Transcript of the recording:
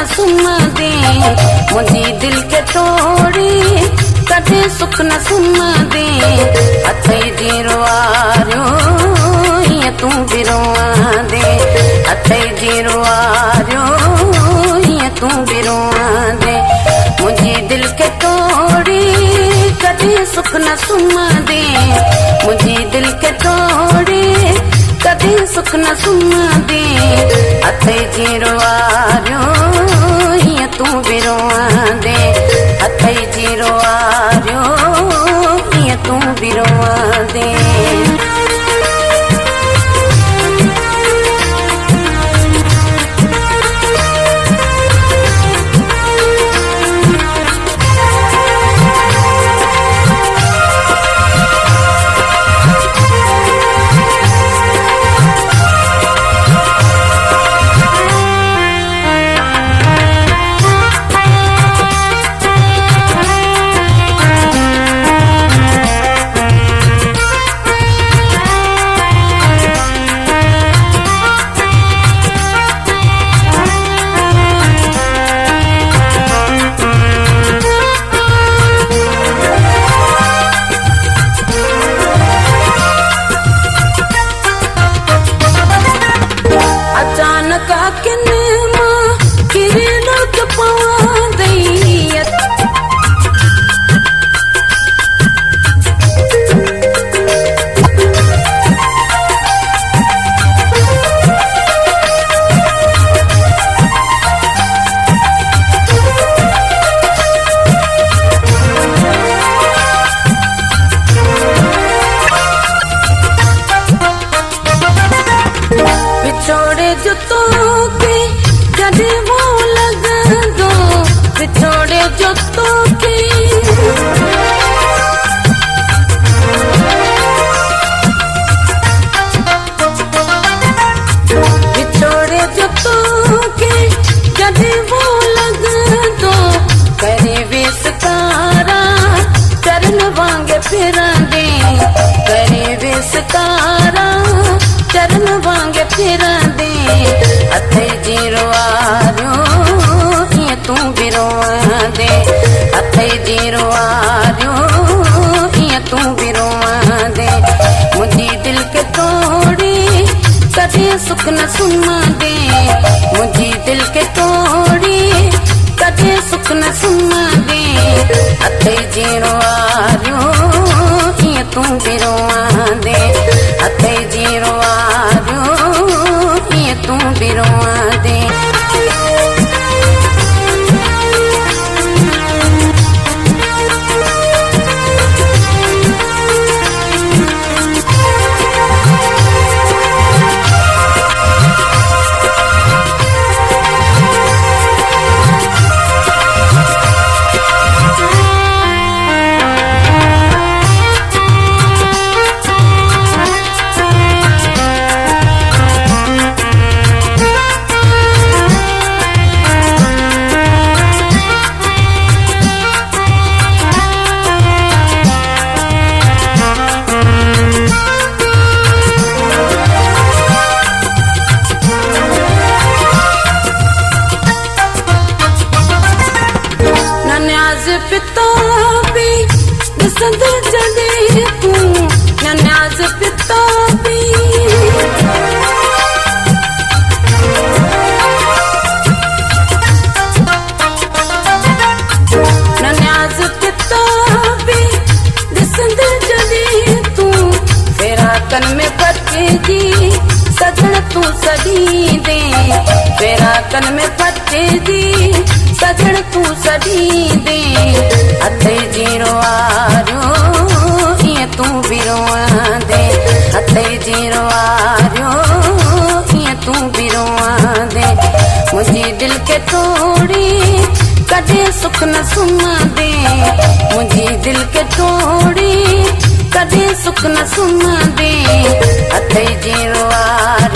न सुम्ह दे मुझी दिल के तोड़ी कदे सुख न सुम्ह दे अथई जी रुआरियो ये तू भी रोआ दे अथई जी रुआरियो ये तू भी रोआ दे मुझी दिल के तोड़ी कदे सुख न सुम्ह दे मुझी दिल के तोड़ी कदे सुख न सुम्ह दे अथई जी रुआरियो ये तू भी रोआ दे अथई जी रुआरियो ये तू भी रोआ दे सुख न सुम्ह दे मुझी दिल के तोड़ी कदे सुख न सुम्ह दे अथई जी रुआरियो ये तू भी रोआ दे अथई जी रुआरियो ये तू भी रोआ दे कन में पटे दी सजण तू सदी दे अथई जी रुआरियो ये तू भी रोआ दे अथई जी रुआरियो ये तू भी रोआ दे मुझी दिल के तोड़ी कदे सुख न सुम्ह दे मुझी दिल के तोड़ी कदे सुख न सुम्ह दे अथई जी रुआरियो